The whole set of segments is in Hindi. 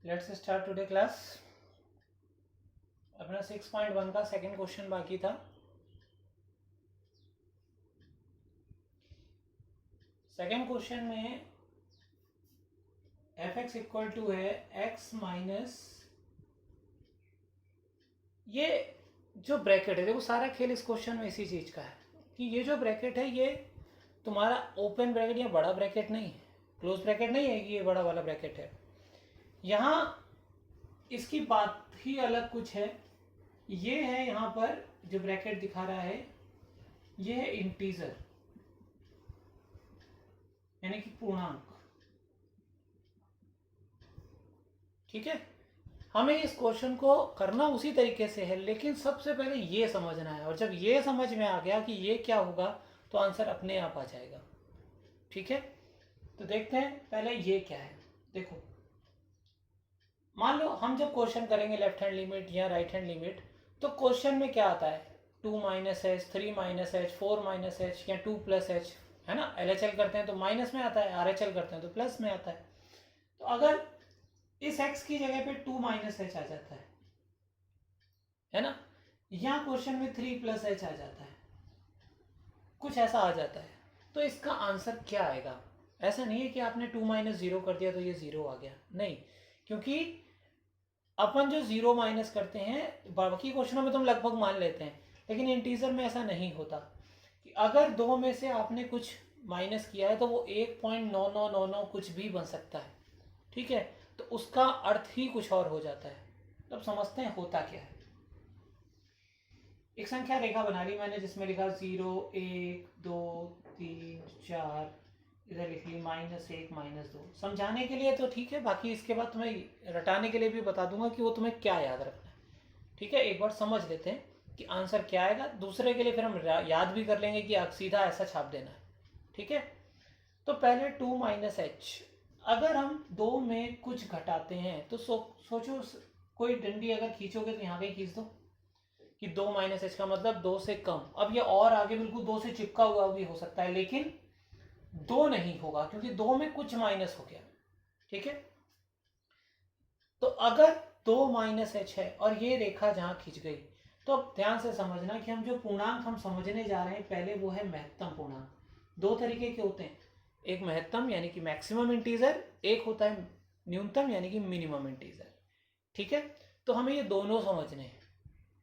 Let's start today class. अपना 6.1 का सेकंड क्वेश्चन बाकी था। सेकंड क्वेश्चन में एफ एक्स इक्वल टू है एक्स माइनस, ये जो ब्रैकेट है देखो, सारा खेल इस क्वेश्चन में इसी चीज का है कि ये जो ब्रैकेट है ये तुम्हारा ओपन ब्रैकेट या बड़ा ब्रैकेट नहीं है, क्लोज ब्रैकेट नहीं है कि ये बड़ा वाला ब्रैकेट है। यहाँ इसकी बात ही अलग कुछ है। ये है यहाँ पर जो ब्रैकेट दिखा रहा है ये है इंटीजर यानी कि पूर्णांक। ठीक है, हमें इस क्वेश्चन को करना उसी तरीके से है, लेकिन सबसे पहले ये समझना है, और जब ये समझ में आ गया कि ये क्या होगा तो आंसर अपने आप आ जाएगा। ठीक है, तो देखते हैं पहले ये क्या है। देखो, मान लो हम जब क्वेश्चन करेंगे लेफ्ट हैंड लिमिट या राइट हैंड लिमिट, तो क्वेश्चन में क्या आता है, 2 minus H, 3 minus H, 4 minus H या 2 प्लस एच, है ना। LHL करते हैं तो माइनस में आता है, RHL करते हैं तो प्लस में आता है। तो अगर इस x की जगह पे 2 माइनस एच आ जाता है ना, यहाँ क्वेश्चन में 3 प्लस एच आ जाता है, कुछ ऐसा आ जाता है, तो इसका आंसर क्या आएगा। ऐसा नहीं है कि आपने 2 माइनस 0 कर दिया तो ये 0 आ गया, नहीं, क्योंकि अपन जो 0 माइनस करते हैं बाकी क्वेश्चनों में तुम लगभग मान लेते हैं, लेकिन इंटीजर में ऐसा नहीं होता कि अगर दो में से आपने कुछ माइनस किया है तो वो 1.9999 कुछ भी बन सकता है। ठीक है, तो उसका अर्थ ही कुछ और हो जाता है। तब समझते हैं होता क्या है। एक संख्या रेखा बना ली मैंने जिसमें लिखा 0, 1, 2, 3, 4, इधर लिख ली -1, -2। समझाने के लिए तो ठीक है, बाकी इसके बाद तुम्हें रटाने के लिए भी बता दूंगा कि वो तुम्हें क्या याद रखना है। ठीक है, एक बार समझ लेते हैं कि आंसर क्या आएगा, दूसरे के लिए फिर हम याद भी कर लेंगे कि सीधा ऐसा छाप देना है। ठीक है, तो पहले 2 माइनस एच, अगर हम दो में कुछ घटाते हैं तो सोचो कोई डंडी अगर खींचोगे तो यहाँ कहीं खींच दो कि 2 माइनस एच का मतलब 2 से कम। अब ये और आगे बिल्कुल 2 से चिपका हुआ भी हो सकता है, लेकिन 2 नहीं होगा क्योंकि 2 में कुछ माइनस हो गया। ठीक है, तो अगर 2 माइनस एच है और ये रेखा जहां खींच गई, तो अब ध्यान से समझना कि हम जो पूर्णांक हम समझने जा रहे हैं पहले वो है महत्तम पूर्णांक। दो तरीके के होते हैं, एक महत्तम यानी कि मैक्सिमम इंटीजर, एक होता है न्यूनतम यानी कि मिनिमम इंटीजर। ठीक है, तो हमें ये दोनों समझने हैं।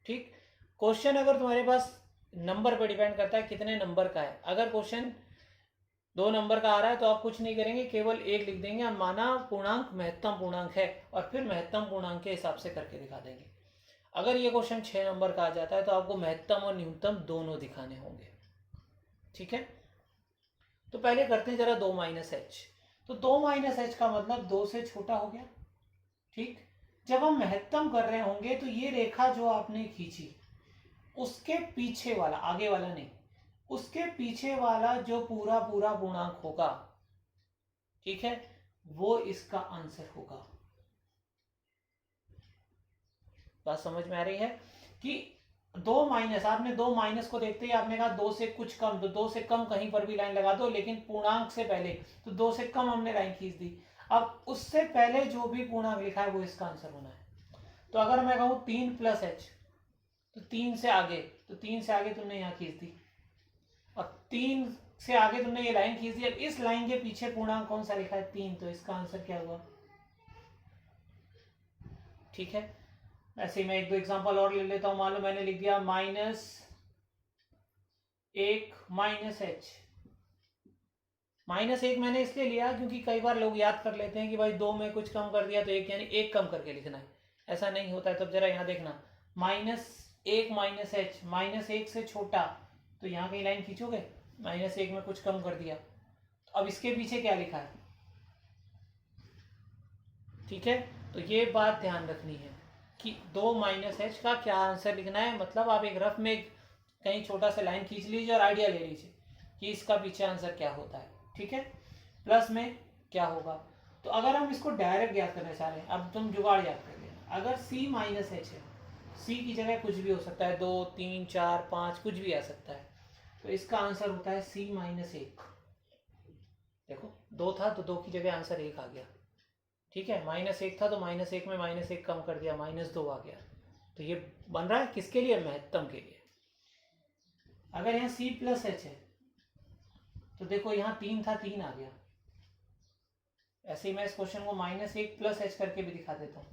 ठीक, क्वेश्चन अगर तुम्हारे पास नंबर पर डिपेंड करता है कितने नंबर का है, अगर क्वेश्चन 2 नंबर का आ रहा है तो आप कुछ नहीं करेंगे, केवल 1 लिख देंगे, माना पूर्णांक महत्तम पूर्णांक है, और फिर महत्तम पूर्णांक के हिसाब से करके दिखा देंगे। अगर ये क्वेश्चन 6 नंबर का आ जाता है तो आपको महत्तम और न्यूनतम दोनों दिखाने होंगे। ठीक है, तो पहले करते हैं जरा 2 माइनस एच। तो 2 माइनस एच का मतलब 2 से छोटा हो गया। ठीक, जब हम महत्तम कर रहे होंगे तो ये रेखा जो आपने खींची उसके पीछे वाला, आगे वाला नहीं, उसके पीछे वाला जो पूरा पूरा पूर्णांक होगा, ठीक है, वो इसका आंसर होगा। बात समझ में आ रही है कि 2 माइनस, आपने 2 माइनस को देखते ही आपने कहा 2 से कुछ कम, तो 2 से कम कहीं पर भी लाइन लगा दो, लेकिन पूर्णांक से पहले तो 2 से कम हमने लाइन खींच दी। अब उससे पहले जो भी पूर्णांक लिखा है वो इसका आंसर होना है। तो अगर मैं कहूँ 3 प्लस एच, तो 3 से आगे, तो 3 से आगे तुमने यहाँ खींच दी, और 3 से आगे तुमने ये लाइन खींच दी। अब इस लाइन के पीछे पूर्णांक कौन सा लिखा है, 3, तो इसका आंसर क्या हुआ। ठीक है, ऐसे ही मैं एक दो एग्जांपल और ले लेता हूं। मान लो मैंने लिख दिया -1 माइनस एच। -1 मैंने इसलिए लिया क्योंकि कई बार लोग याद कर लेते हैं कि भाई 2 में कुछ कम कर दिया तो 1 यानी 1 कम करके लिखना है, ऐसा नहीं होता है। तो जरा यहाँ देखना, -1 माइनस एच, -1 से छोटा, तो यहाँ कहीं लाइन खींचोगे, -1 में कुछ कम कर दिया, तो अब इसके पीछे क्या लिखा है। ठीक है, तो ये बात ध्यान रखनी है कि 2 माइनस एच का क्या आंसर लिखना है। मतलब आप एक रफ में कहीं छोटा सा लाइन खींच लीजिए और आइडिया ले लीजिए कि इसका पीछे आंसर क्या होता है। ठीक है, प्लस में क्या होगा। तो अगर हम इसको डायरेक्ट याद करना चाह रहे हैं, अब तुम जुगाड़ याद कर लेना, अगर c माइनस एच है, c की जगह कुछ भी हो सकता है, 2, 3, 4, 5 कुछ भी आ सकता है, तो इसका आंसर होता है c-1। देखो 2 था तो 2 की जगह आंसर 1 आ गया। ठीक है, -1 था तो -1 में -1 कम कर दिया, -2 आ गया। तो ये बन रहा है किसके लिए, महत्तम के लिए। अगर यहाँ C प्लस एच है तो देखो यहाँ 3 था, 3 आ गया। ऐसे ही मैं इस क्वेश्चन को -1 प्लस एच करके भी दिखा देता हूँ।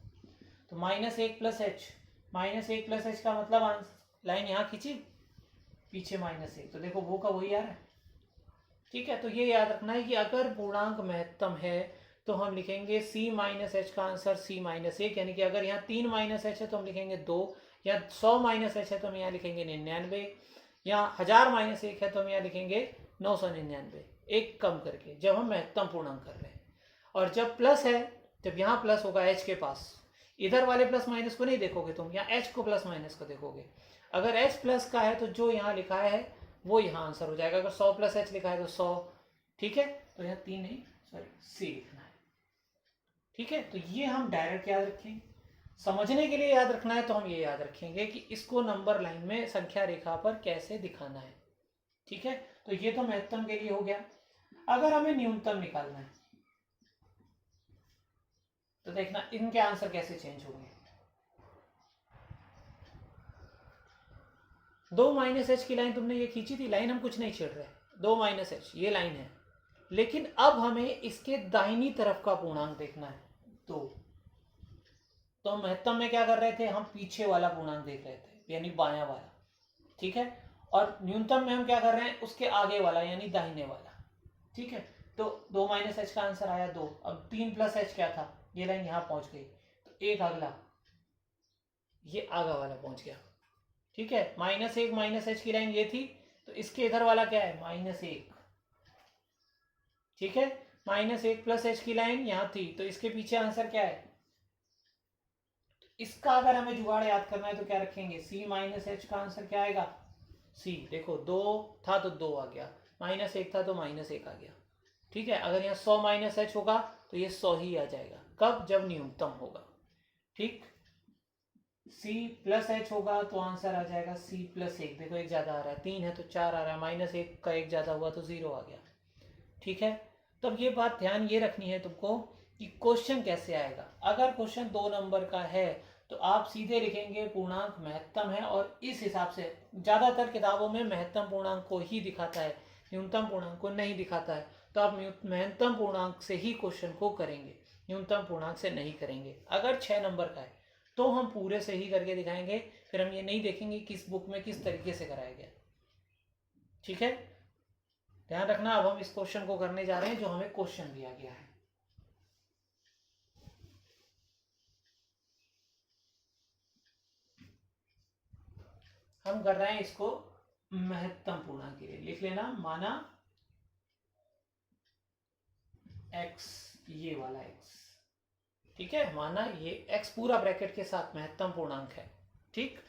तो -1 प्लस एच, -1 प्लस एच का मतलब लाइन यहाँ खींची, पीछे -1, तो देखो वो का वही आ रहा है। ठीक है, तो ये याद रखना है कि अगर पूर्णांक महत्तम है तो हम लिखेंगे C माइनस एच का आंसर C-1, यानी कि अगर यहाँ 3 माइनस एच है तो हम लिखेंगे 2, या 100 माइनस एच है तो हम यहाँ लिखेंगे 99, या 1000 माइनस 1 है तो हम यहाँ लिखेंगे 999, एक कम करके, जब हम महत्तम पूर्णांक कर रहे हैं। और जब प्लस है, जब यहाँ प्लस होगा एच के पास, इधर वाले प्लस माइनस को नहीं देखोगे तुम, यहाँ एच को प्लस माइनस को देखोगे। अगर एच प्लस का है तो जो यहाँ लिखा है वो यहाँ आंसर हो जाएगा। अगर 100 प्लस एच लिखा है तो 100, ठीक है, तो यहाँ 3 नहीं, सॉरी C लिखना है। ठीक है, तो ये हम डायरेक्ट याद रखेंगे। समझने के लिए याद रखना है तो हम ये याद रखेंगे कि इसको नंबर लाइन में संख्या रेखा पर कैसे दिखाना है। ठीक है, तो ये तो महत्तम के लिए हो गया। अगर हमें न्यूनतम निकालना है तो देखना इनके आंसर कैसे चेंज होंगे। 2 माइनस एच की लाइन तुमने ये खींची थी, लाइन हम कुछ नहीं छेड़ रहे, 2 माइनस एच ये लाइन है, लेकिन अब हमें इसके दाहिनी तरफ का पूर्णांक देखना है। तो हम महत्तम में क्या कर रहे थे, हम पीछे वाला पूर्णांक देख रहे थे, यानी बायां वाला। ठीक है, और न्यूनतम में हम क्या कर रहे हैं, उसके आगे वाला यानी दाहिने वाला। ठीक है, तो 2 माइनस एच का आंसर आया 2। अब 3 प्लस एच क्या था, ये लाइन यहाँ पहुंच गई, तो एक अगला ये आगा वाला पहुंच गया। ठीक है, -1 माइनस एच की लाइन ये थी, तो इसके इधर वाला क्या है, -1। ठीक है, -1 प्लस एच की लाइन यहाँ थी, तो इसके पीछे आंसर क्या है। इसका अगर हमें जुगाड़ याद करना है तो क्या रखेंगे, C माइनस एच का आंसर क्या आएगा, C। देखो 2 था तो 2 आ गया, -1 था तो -1 आ गया। ठीक है, अगर यहाँ 100 माइनस एच होगा तो ये 100 ही आ जाएगा। कब, जब न्यूनतम होगा। ठीक, C प्लस एच होगा तो आंसर आ जाएगा C प्लस 1। देखो एक ज़्यादा आ रहा है, 3 है तो 4 आ रहा है, -1 का एक ज़्यादा हुआ तो 0 आ गया। ठीक है, तब ये बात ध्यान ये रखनी है तुमको कि क्वेश्चन कैसे आएगा। अगर क्वेश्चन 2 नंबर का है तो आप सीधे लिखेंगे पूर्णांक महत्तम है, और इस हिसाब से ज़्यादातर किताबों में महत्तम पूर्णांक को ही दिखाता है, न्यूनतम पूर्णांक को नहीं दिखाता है। तो आप महत्तम पूर्णांक से ही क्वेश्चन को करेंगे, न्यूनतम पूर्णांक से नहीं करेंगे। अगर 6 नंबर का है तो हम पूरे से ही करके दिखाएंगे, फिर हम ये नहीं देखेंगे किस बुक में किस तरीके से कराया गया। ठीक है, ध्यान रखना। अब हम इस क्वेश्चन को करने जा रहे हैं जो हमें क्वेश्चन दिया गया है। हम कर रहे हैं इसको महत्तम पूर्णांक के लिए। लिख लेना, माना x, ये वाला x। ठीक है, माना ये x पूरा ब्रैकेट के साथ महत्तम पूर्णांक है। ठीक,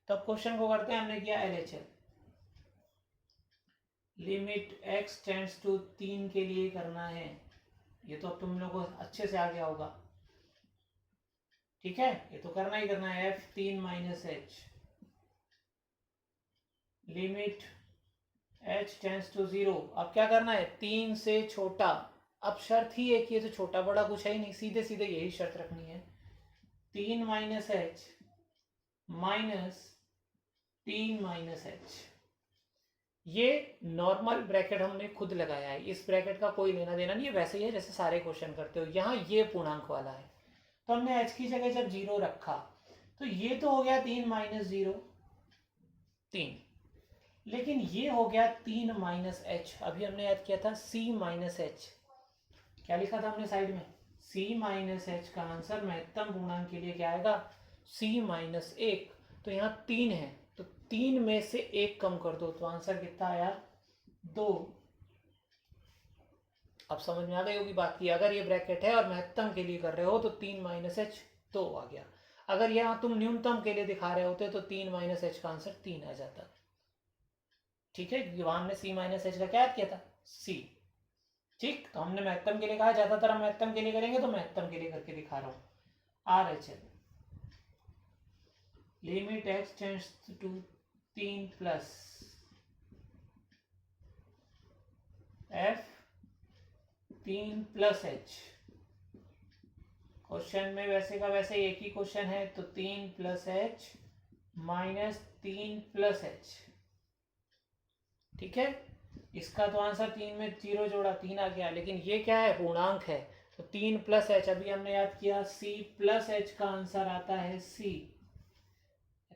तब क्वेश्चन को करते हैं। हमने किया LHL, limit x tends to 3 के लिए करना है। ये तो अब तुम लोगों को अच्छे से आ गया होगा। ठीक है, ये तो करना ही करना है। f3 minus h, limit h tends to 0। अब क्या करना है, 3 से छोटा। अब शर्त ही है कि ये तो छोटा बड़ा कुछ है ही नहीं, सीधे सीधे यही शर्त रखनी है। 3 minus h minus 3 minus H. ये नॉर्मल ब्रैकेट हमने खुद लगाया है, इस ब्रैकेट का कोई लेना देना नहीं है, वैसे ही है जैसे सारे क्वेश्चन करते हो। यहाँ ये पूर्णांक वाला है तो हमने h की जगह जब 0 रखा तो ये तो हो गया 3 माइनस 0, 3। लेकिन ये हो गया 3 माइनस एच। अभी हमने याद किया था C माइनस एच, क्या लिखा था हमने साइड में, C माइनस एच का आंसर महत्तम पूर्णांक के लिए क्या आएगा, C माइनस 1। तो यहाँ 3 है तो 3 में से 1 कम कर दो तो आंसर कितना आया, 2। अब समझ में आ गई होगी बात की। अगर ये ब्रैकेट है और महत्तम के लिए कर रहे हो तो 3 माइनस एच 2 आ गया। अगर यहाँ तुम न्यूनतम के लिए दिखा रहे होते तो 3 माइनस एच का आंसर 3 आ जाता। ठीक है, क्योंकि वहां हमने C माइनस एच का क्या याद किया था, C। ठीक, तो हमने महत्तम के लिए कहा, ज्यादातर हम महत्तम के लिए करेंगे तो महत्तम के लिए करके दिखा रहा हूं। RHL, limit x tends to 3 plus f 3 plus h question में वैसे का वैसे एक ही क्वेश्चन है, तो 3 + h माइनस 3 + h, ठीक है। इसका तो आंसर 3 में 0 जोड़ा 3 आ गया, लेकिन ये क्या है, पूर्णांक है, तो 3 + h, अभी हमने याद किया c + h का आंसर आता है c,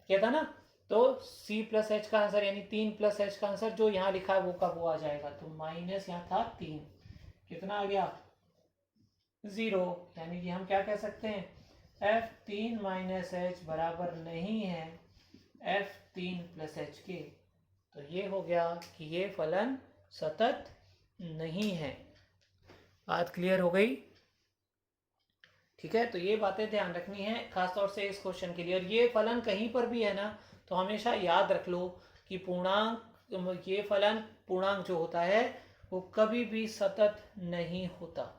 क्या था ना, तो c + h का आंसर यानी 3 + h का आंसर जो यहाँ लिखा है वो का वो आ जाएगा, तो माइनस यहाँ था 3, कितना आ गया 0, यानी कि हम क्या कह सकते हैं, f3 - h बराबर नहीं है f3 + h के। तो ये हो गया कि ये फलन सतत नहीं है। बात क्लियर हो गई, ठीक है। तो ये बातें ध्यान रखनी है खासतौर से इस क्वेश्चन के लिए। और ये फलन कहीं पर भी है ना, तो हमेशा याद रख लो कि पूर्णांक, ये फलन पूर्णांक जो होता है वो कभी भी सतत नहीं होता,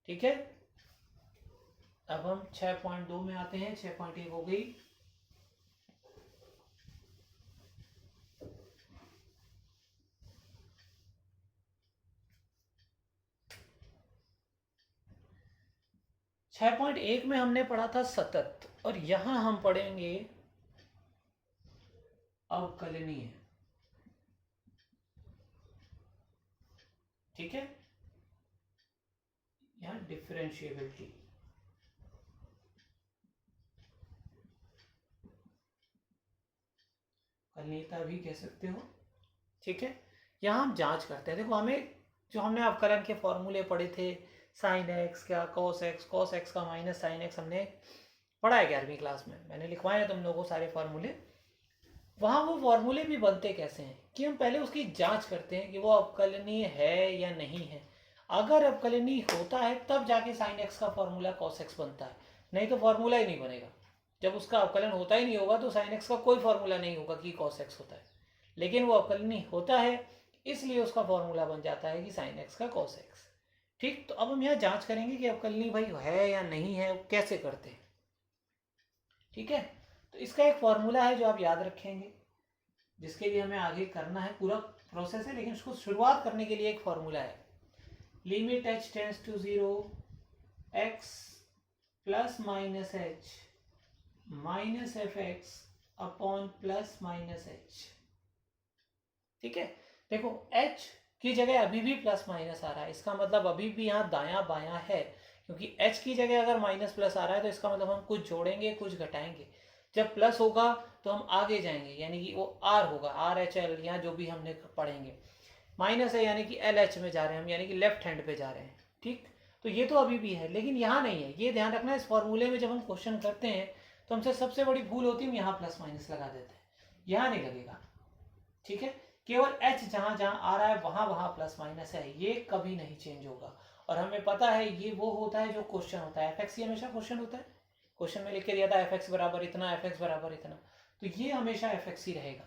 ठीक है। अब हम 6.2 में आते हैं। 6.1 हो गई। छह पॉइंट एक में हमने पढ़ा था सतत, और यहां हम पढ़ेंगे अवकलनीय, ठीक है, यहां डिफरेंशिएबिलिटी। कलनीयता भी कह सकते हो, ठीक है। यहां हम जांच करते हैं। देखो हमें जो हमने अवकलन के फॉर्मूले पढ़े थे, साइन एक्स क्या कॉस एक्स का माइनस साइन एक्स, हमने पढ़ा है 11वीं क्लास में, मैंने लिखवाए हैं तुम लोगों को सारे फॉर्मूले। वहाँ वो फॉर्मूले भी बनते कैसे हैं कि हम पहले उसकी जांच करते हैं कि वो अवकलनीय है या नहीं है। अगर अवकलनीय होता है तब जाके साइन एक्स का फॉर्मूला कॉस एक्स बनता है, नहीं तो फॉर्मूला ही नहीं बनेगा। जब उसका अवकलन होता ही नहीं होगा तो साइन एक्स का कोई फॉर्मूला नहीं होगा कि कॉस एक्स होता है। लेकिन वो अवकलनीय होता है, इसलिए उसका फॉर्मूला बन जाता है कि साइन एक्स का कॉस एक्स। ठीक, तो अब हम यहाँ जांच करेंगे कि अवकलनीय भाई है या नहीं है, वो कैसे करते हैं, ठीक है। तो इसका एक फॉर्मूला है जो आप याद रखेंगे, जिसके लिए हमें आगे करना है, पूरा प्रोसेस है, लेकिन उसको शुरुआत करने के लिए एक फॉर्मूला है। Limit h tends to 0 x plus minus h minus f x upon plus minus h, ठीक है। देखो h की जगह अभी भी प्लस माइनस आ रहा है, इसका मतलब अभी भी यहाँ दायां बायां है, क्योंकि h की जगह अगर माइनस प्लस आ रहा है तो इसका मतलब हम कुछ जोड़ेंगे कुछ घटाएंगे। जब प्लस होगा तो हम आगे जाएंगे, यानी कि वो r होगा, आर एच एल, यहाँ जो भी हमने पढ़ेंगे। माइनस है यानी कि एल एच में जा रहे हैं हम, यानी कि लेफ्ट हैंड पे जा रहे हैं, ठीक। तो ये तो अभी भी है, लेकिन यहाँ नहीं है, ये ध्यान रखना। इस फॉर्मूले में जब हम क्वेश्चन करते हैं तो हमसे सबसे बड़ी भूल होती है, हम यहाँ प्लस माइनस लगा देते हैं, यहाँ नहीं लगेगा, ठीक है। केवल h जहां जहां आ रहा है वहां वहां प्लस माइनस है, ये कभी नहीं चेंज होगा। और हमें पता है ये वो होता है जो क्वेश्चन होता है, एफ हमेशा क्वेश्चन होता है। क्वेश्चन में लिख के दिया था एफ बराबर इतना, एफ बराबर इतना, तो ये हमेशा एफ ही रहेगा,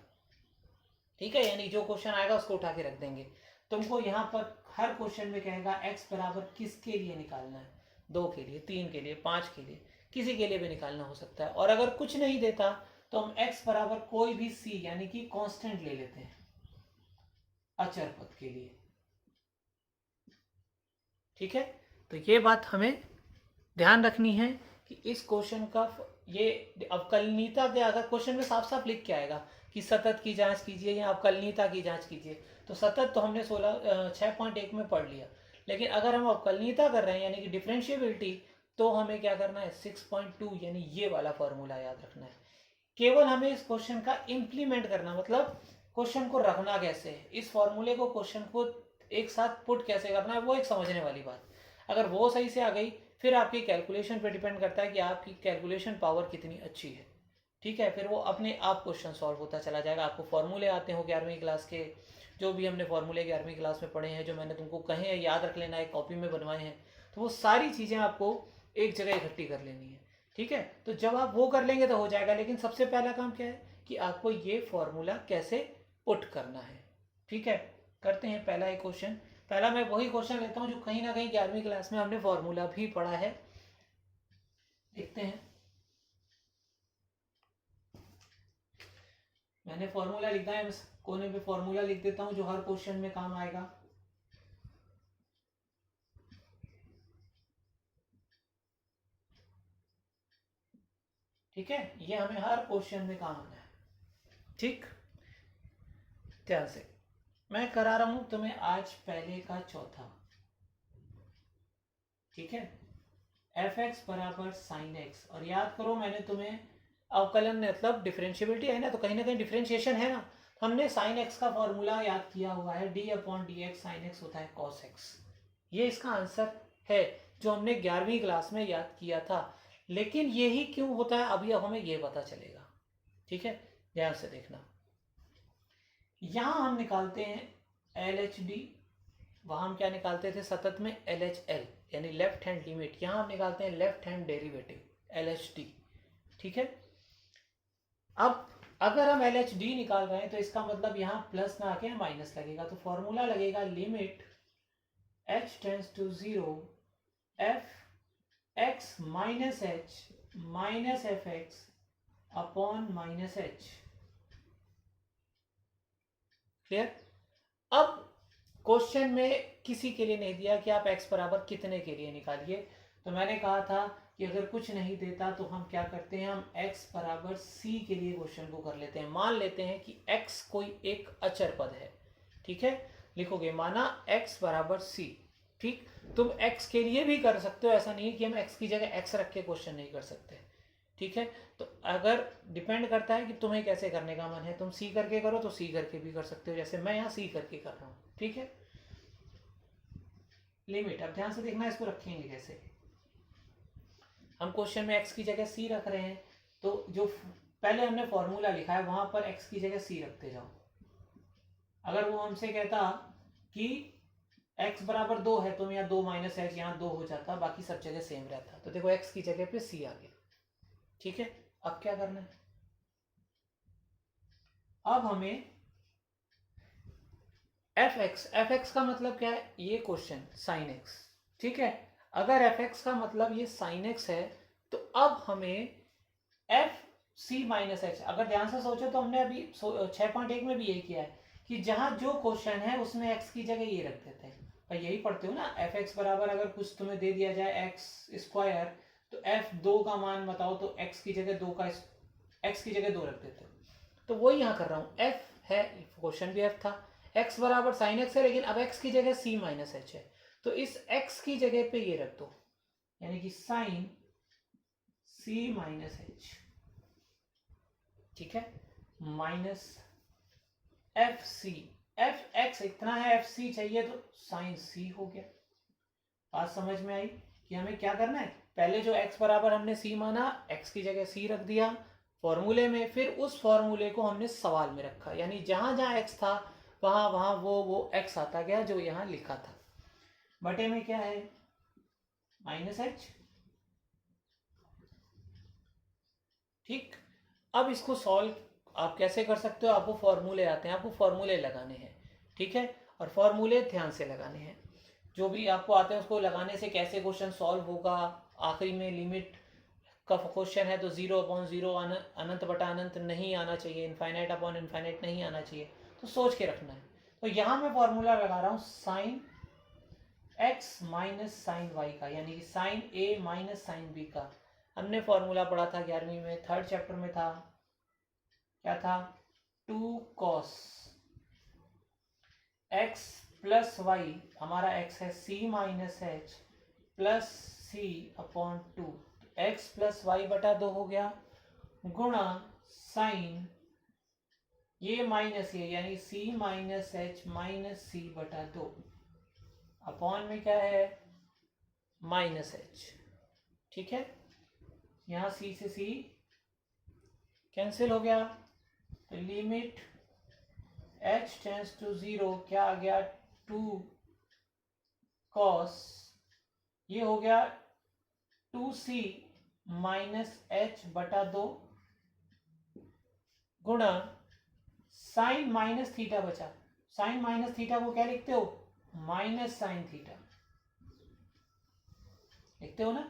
ठीक है। यानी जो क्वेश्चन आएगा उसको उठा के रख देंगे। तुमको यहाँ पर हर क्वेश्चन में कहेगा x बराबर किसके लिए निकालना है, 2 के लिए, 3 के लिए, 5 के लिए, किसी के लिए भी निकालना हो सकता है। और अगर कुछ नहीं देता तो हम x बराबर कोई भी c यानी कि कांस्टेंट ले लेते हैं अचर पद के लिए, ठीक है। तो ये बात हमें ध्यान रखनी है कि इस क्वेश्चन का ये अवकलनीयता के अगर क्वेश्चन में साफ साफ लिख के आएगा कि सतत की जांच कीजिए या अवकलनीयता की जांच कीजिए, तो सतत तो हमने 6.1 में पढ़ लिया। लेकिन अगर हम अवकलनीयता कर रहे हैं यानी कि डिफरेंशिएबिलिटी, तो हमें क्या करना है, 6.2 यानी ये वाला फॉर्मूला याद रखना है। केवल हमें इस क्वेश्चन का इम्प्लीमेंट करना, मतलब क्वेश्चन को रखना कैसे है, इस फॉर्मूले को क्वेश्चन को एक साथ पुट कैसे करना है, वो एक समझने वाली बात। अगर वो सही से आ गई, फिर आपकी कैलकुलेशन पे डिपेंड करता है कि आपकी कैलकुलेशन पावर कितनी अच्छी है, ठीक है। फिर वो अपने आप क्वेश्चन सॉल्व होता चला जाएगा। आपको फॉर्मूले आते हो 11वीं क्लास के, जो भी हमने फॉर्मूले 11वीं क्लास में पढ़े हैं, जो मैंने तुमको कहे हैं याद रख लेना है, कॉपी में बनवाए हैं, तो वो सारी चीज़ें आपको एक जगह इकट्ठी कर लेनी है, ठीक है। तो जब आप वो कर लेंगे तो हो जाएगा। लेकिन सबसे पहला काम क्या है कि आपको ये फॉर्मूला कैसे पुट करना है, ठीक है। करते हैं पहला एक क्वेश्चन। पहला मैं वही क्वेश्चन लेता हूँ जो कहीं ना कहीं 11वीं क्लास में हमने फॉर्मूला भी पढ़ा है, देखते हैं। मैंने फॉर्मूला लिखा है, मैं कोने पे फॉर्मूला लिख देता हूँ जो हर क्वेश्चन में काम आएगा। ठीक है, ये हमें हर क्वेश्चन में काम आना है। ठीक, ध्यान से मैं करा रहा हूं तुम्हें आज पहले का चौथा। ठीक है, एफ एक्स बराबर साइन एक्स, और याद करो मैंने तुम्हें अवकलन मतलब डिफरेंशियबिलिटी है ना, तो कहीं ना कहीं डिफरेंशिएशन है ना, हमने साइन एक्स का फॉर्मूला याद किया हुआ है, D upon D x sine x होता है कॉस एक्स। ये इसका आंसर है जो हमने 11वीं क्लास में याद किया था। लेकिन यही क्यों होता है अभी अब हमें ये पता चलेगा। ठीक है, ध्यान से देखना, यहां हम निकालते हैं एल एच डी, वहां हम क्या निकालते थे सतत में, एल एच एल यानी लेफ्ट हैंड लिमिट, यहां हम निकालते हैं left hand derivative L H D. ठीक है, अब अगर हम एल एच डी निकाल रहे हैं तो इसका मतलब यहाँ प्लस ना आके माइनस लगेगा, तो फॉर्मूला लगेगा limit h tends to 0 f x minus h minus f x upon minus h. Clear? अब क्वेश्चन में किसी के लिए नहीं दिया कि आप x बराबर कितने के लिए निकालिए, तो मैंने कहा था कि अगर कुछ नहीं देता तो हम क्या करते हैं, हम x बराबर c के लिए क्वेश्चन को कर लेते हैं। मान लेते हैं कि x कोई एक अचर पद है। ठीक है, लिखोगे माना x बराबर c। ठीक, तुम x के लिए भी कर सकते हो, ऐसा नहीं है कि हम x की जगह x रख के क्वेश्चन नहीं कर सकते। ठीक है, तो अगर डिपेंड करता है कि तुम्हें कैसे करने का मन है, तुम सी करके करो तो सी करके भी कर सकते हो, जैसे मैं यहाँ सी करके कर रहा हूँ। ठीक है, लिमिट अब ध्यान से देखना, इसको रखेंगे कैसे। हम क्वेश्चन में x की जगह c रख रहे हैं, तो जो पहले हमने फॉर्मूला लिखा है वहां पर x की जगह c रखते जाओ। अगर वो हमसे कहता कि x बराबर 2 है तो यहाँ 2 माइनस एच, यहाँ 2 हो जाता, बाकी सब जगह सेम रहता, तो देखो x की जगह पे c आ गया। ठीक है, अब क्या करना है, अब हमें एफ एक्स का मतलब क्या है, ये क्वेश्चन साइन एक्स। ठीक है, अगर एफ एक्स का मतलब ये साइन एक्स है तो अब हमें एफ सी माइनस एच, अगर ध्यान से सोचो तो हमने अभी 6.1 में भी यही किया है कि जहां जो क्वेश्चन है उसमें एक्स की जगह ये रख देते हैं, और यही पढ़ते हो ना, एफ एक्स बराबर अगर कुछ तुम्हें दे दिया जाए एक्स स्क्वायर, तो एफ 2 का मान बताओ तो एक्स की जगह 2 का एक्स की जगह 2 रख देते हो। तो वही यहाँ कर रहा हूँ, एफ है, क्वेश्चन भी एफ था, x बराबर साइन एक्स है, लेकिन अब x की जगह c माइनस एच है, तो इस x की जगह पे ये रख दो, यानी कि साइन c माइनस एच। ठीक है, minus f c, f x इतना है, एफ सी चाहिए तो साइन c हो गया। बात समझ में आई कि हमें क्या करना है, पहले जो x बराबर हमने c माना, x की जगह c रख दिया फॉर्मूले में, फिर उस फॉर्मूले को हमने सवाल में रखा, यानी जहां जहां x था वहां वहां वो x आता गया जो यहां लिखा था। बटे में क्या है, माइनस एच। ठीक, अब इसको सॉल्व आप कैसे कर सकते हो, आपको फॉर्मूले आते हैं, आपको फॉर्मूले लगाने हैं। ठीक है, और फॉर्मूले ध्यान से लगाने हैं, जो भी आपको आते हैं उसको लगाने से कैसे क्वेश्चन सॉल्व होगा। आखिरी में लिमिट का क्वेश्चन है तो 0/0 अनंत बटा अनंत नहीं आना चाहिए, इनफाइनाइट अपॉन इनफाइनाइट नहीं आना चाहिए, तो सोच के रखना है। तो यहां मैं फॉर्मूला लगा रहा हूं sine x minus sine y का, यानी कि sine a minus sine b का। हमने फॉर्मूला पढ़ा था 11वीं में, 3rd चैप्टर में था, क्या था, 2 cos x प्लस वाई, हमारा x है c माइनस एच प्लस सी अपॉन 2, एक्स प्लस वाई बटा 2 हो गया, गुणा साइन ये माइनस ये, यानी c माइनस एच माइनस सी बटा 2, अपॉन में क्या है, माइनस एच। ठीक है, यहां c से c कैंसिल हो गया, तो लिमिट h टेंड्स टू 0 क्या आ गया, 2 cos, ये हो गया 2c माइनस एच बटा 2, गुणा साइन माइनस थीटा बचा, साइन माइनस थीटा को क्या लिखते हो, माइनस साइन थीटा लिखते हो ना,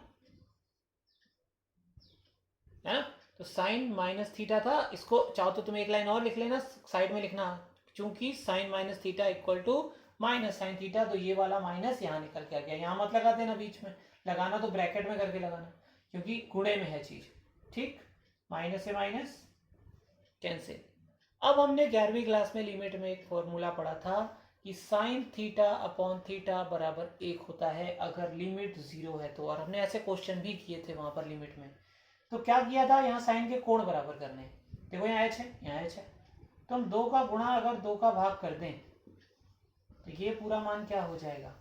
है ना। तो साइन माइनस थीटा था, इसको चाहो तो तुम एक लाइन और लिख लेना, साइड में लिखना, चूंकि sine minus theta equal to minus sine theta, तो ये वाला माइनस यहाँ निकल के आ गया, यहाँ मत लगा देना बीच में, लगाना तो ब्रैकेट में करके लगाना, क्योंकि गुणे में है चीज। ठीक, माइनस से माइनस कैंसिल। अब हमने 11वीं क्लास में लिमिट में एक फॉर्मूला पढ़ा था कि साइन थीटा अपॉन थीटा बराबर 1 होता है अगर लिमिट 0 है तो, और हमने ऐसे क्वेश्चन भी किए थे वहां पर लिमिट में। तो क्या किया था, यहाँ साइन के कोण बराबर करने, देखो यहाँ एच है, यहाँ एच है, तो हम 2 का गुणा अगर 2 का भाग कर दें तो ये पूरा मान क्या हो जाएगा,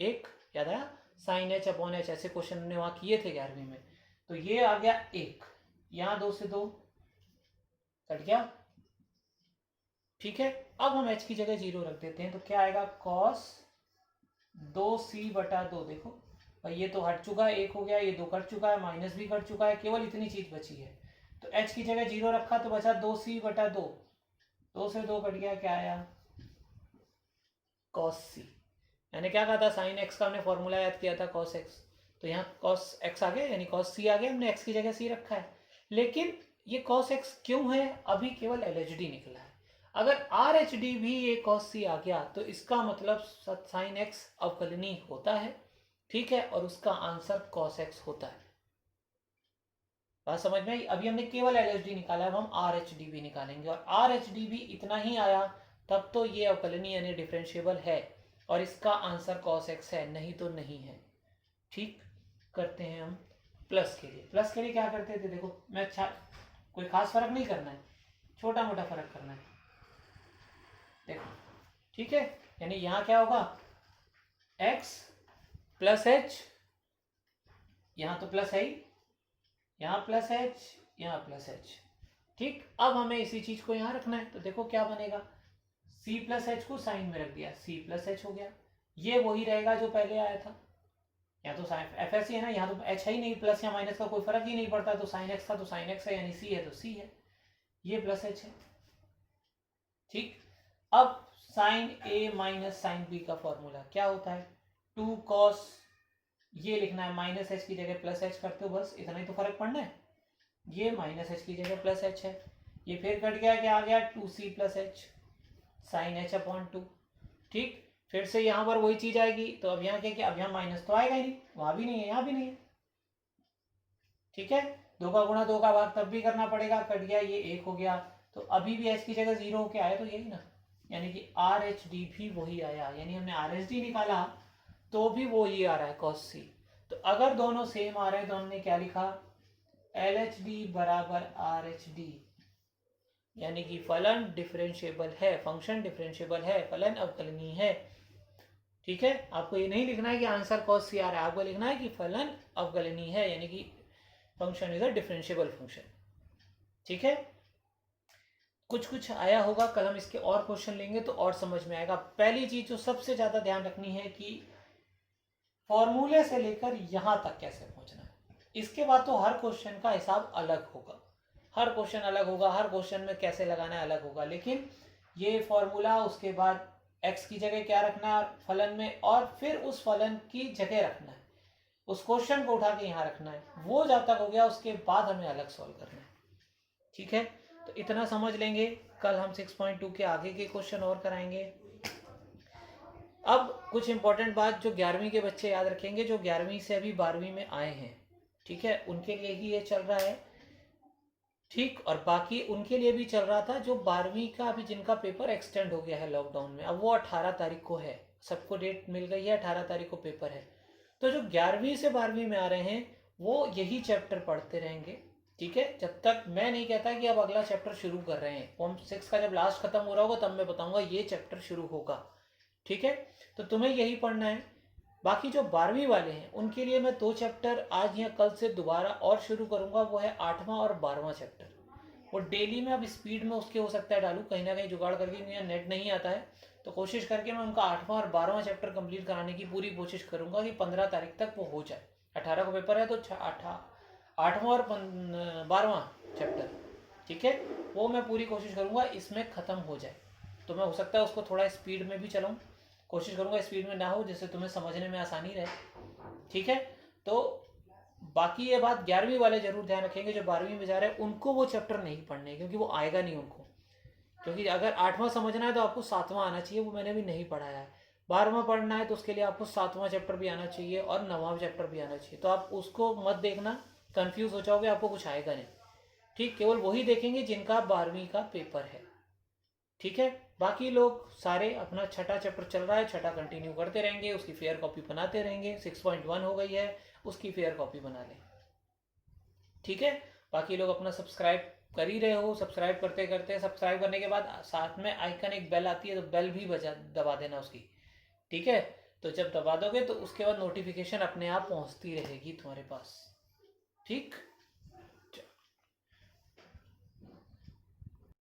1। याद आया, साइन एच अपॉन एच, ऐसे क्वेश्चन हमने वहां किए थे 11वीं में। तो ये आ गया 1, यहाँ 2 से 2 कट गया, ठीक है। अब हम h की जगह 0 रख देते हैं तो क्या आएगा, cos 2c/2। देखो भाई ये तो हट चुका है, 1 हो गया, ये 2 कट चुका है, माइनस भी कट चुका है, केवल इतनी चीज बची है। तो h की जगह 0 रखा तो बचा 2c/2, 2 से 2 कट गया, क्या आया, cos c। मैंने क्या कहा था, साइन x का हमने फॉर्मूला याद किया था cos x, तो यहाँ cos x आ गया यानी cos c आ गया, हमने x की जगह c रखा है। लेकिन ये cos x क्यों है, अभी केवल LHD निकला है। अगर RHD भी ये cos c आ गया तो इसका मतलब sin x अवकलनीय होता है, ठीक है, और उसका आंसर cos x होता है। बात समझ में आई। अभी हमने केवल LHD निकाला है, अब हम RHD भी निकालेंगे, और RHD भी इतना ही आया तब तो ये अवकलनीय यानी डिफरेंशिएबल है और इसका आंसर cos x है, नहीं तो नहीं है। ठीक, करते हैं हम प्लस के लिए। प्लस के लिए क्या करते थे, देखो मैं कोई खास फर्क नहीं करना है, छोटा मोटा फर्क करना है, देखो ठीक है। यानी यहाँ क्या होगा, x प्लस एच, यहाँ तो प्लस है ही, यहाँ प्लस एच, यहाँ प्लस एच, ठीक। अब हमें इसी चीज को यहाँ रखना है, तो देखो क्या बनेगा, c प्लस एच को साइन में रख दिया, c प्लस एच हो गया, ये वही रहेगा जो पहले आया था, यहाँ तो साइन एफ एस ही है ना, यहाँ तो एच है ही नहीं, प्लस या माइनस का कोई फर्क ही नहीं पड़ता, तो साइन एक्स था तो साइन एक्स है, यानी सी है तो सी है, ये प्लस एच है, ठीक। अब sign a minus sine b का फॉर्मूला क्या होता है, 2 कॉस, ये लिखना है माइनस एच की जगह प्लस एच करते हो, बस इतना ही तो फर्क पड़ना है, ये माइनस एच की जगह प्लस एच है, ये फिर कट गया, क्या आ गया 2c plus h sine h upon 2, ठीक। फिर से यहाँ पर वही चीज आएगी, तो अब यहाँ क्या किया, अब यहाँ माइनस तो आएगा ही नहीं, वहां भी नहीं है, यहाँ भी नहीं है, ठीक है। 2 का गुणा 2 का भाग तब भी करना पड़ेगा, कट गया, ये 1 हो गया, तो अभी भी एच की जगह 0 होके आया, तो यही ना, यानी कि आर एच डी भी वही आया, यानी हमने आर एच डी निकाला तो भी वो ही आ रहा है cos c। तो अगर दोनों सेम आ रहे हैं तो हमने क्या लिखा, एल एच डी बराबर आर एच डी, यानी कि फलन डिफरेंशिएबल है, फंक्शन डिफरेंशिएबल है, फलन अवकलनीय है, ठीक है। आपको ये नहीं लिखना है कि आंसर cos c आ रहा है, आपको लिखना है कि फलन अवकलनीय है, यानी कि function is a differentiable function, ठीक है। कुछ कुछ आया होगा, कल हम इसके और क्वेश्चन लेंगे तो और समझ में आएगा। पहली चीज जो सबसे ज्यादा ध्यान रखनी है कि फॉर्मूले से लेकर यहां तक कैसे पहुंचना है, इसके बाद तो हर क्वेश्चन का हिसाब अलग होगा, हर क्वेश्चन अलग होगा, हर क्वेश्चन में कैसे लगाना है अलग होगा, लेकिन ये फॉर्मूला, उसके बाद x की जगह क्या रखना है फलन में, और फिर उस फलन की जगह रखना है, उस क्वेश्चन को उठा के यहाँ रखना है, वो जब तक हो गया उसके बाद हमें अलग सॉल्व करना है, ठीक है। तो इतना समझ लेंगे, कल हम 6.2 के आगे के क्वेश्चन और कराएंगे। अब कुछ इंपॉर्टेंट बात जो 11वीं के बच्चे याद रखेंगे, जो 11वीं से अभी 12वीं में आए हैं, ठीक है, उनके लिए ही ये चल रहा है, ठीक। और बाकी उनके लिए भी चल रहा था जो 12वीं का अभी जिनका पेपर एक्सटेंड हो गया है लॉकडाउन में, अब वो 18 तारीख को है, सबको डेट मिल गई है, 18 तारीख को पेपर है। तो जो 11वीं से 12वीं में आ रहे हैं वो यही चैप्टर पढ़ते रहेंगे, ठीक है, जब तक मैं नहीं कहता कि अब अगला चैप्टर शुरू कर रहे हैं, फॉर्म 6 का जब लास्ट खत्म हो रहा होगा तब मैं बताऊंगा ये चैप्टर शुरू होगा, ठीक है। तो तुम्हें यही पढ़ना है। बाकी जो 12वीं वाले हैं उनके लिए मैं 2 चैप्टर आज या कल से दोबारा और शुरू करूंगा, वो है 8वां और 12वां चैप्टर, वो डेली में अब स्पीड में उसके हो सकता है डालूँ कहीं ना कहीं जुगाड़ करके, मेरा नेट नहीं आता है, तो कोशिश करके मैं उनका 8वां और 12वां चैप्टर कंप्लीट कराने की पूरी कोशिश करूंगा कि 15 तारीख तक वो हो जाए। 18 को पेपर है तो 8वां और 12वां चैप्टर, ठीक है, वो मैं पूरी कोशिश करूंगा इसमें ख़त्म हो जाए। तो मैं हो सकता है उसको थोड़ा स्पीड में भी चलाऊँ, कोशिश करूंगा स्पीड में ना हो, जिससे तुम्हें समझने में आसानी रहे, ठीक है। तो बाकी ये बात 11वीं वाले जरूर ध्यान रखेंगे, जो 12वीं में जा रहे हैं उनको वो चैप्टर नहीं पढ़ने, क्योंकि वो आएगा नहीं उनको, क्योंकि अगर 8वां समझना है तो आपको 7वां आना चाहिए, वो मैंने भी नहीं पढ़ाया है। 12वां पढ़ना है तो उसके लिए आपको 7वां चैप्टर भी आना चाहिए और 9वां चैप्टर भी आना चाहिए, तो आप उसको मत देखना, कंफ्यूज हो जाओगे, आपको कुछ आएगा नहीं। ठीक, केवल वही देखेंगे जिनका 12वीं का पेपर है। ठीक है, बाकी लोग सारे अपना छठा चैप्टर चल रहा है, छठा कंटिन्यू करते रहेंगे, उसकी फेयर कॉपी बनाते रहेंगे। 6.1 हो गई है, उसकी फेयर कॉपी बना लें। ठीक है, बाकी लोग अपना सब्सक्राइब कर ही रहे हो, सब्सक्राइब करते करते, सब्सक्राइब करने के बाद साथ में आइकन एक बेल आती है, तो बेल भी बजा दबा देना उसकी। ठीक है, तो जब दबा दोगे तो उसके बाद नोटिफिकेशन अपने आप पहुंचती रहेगी तुम्हारे पास। ठीक।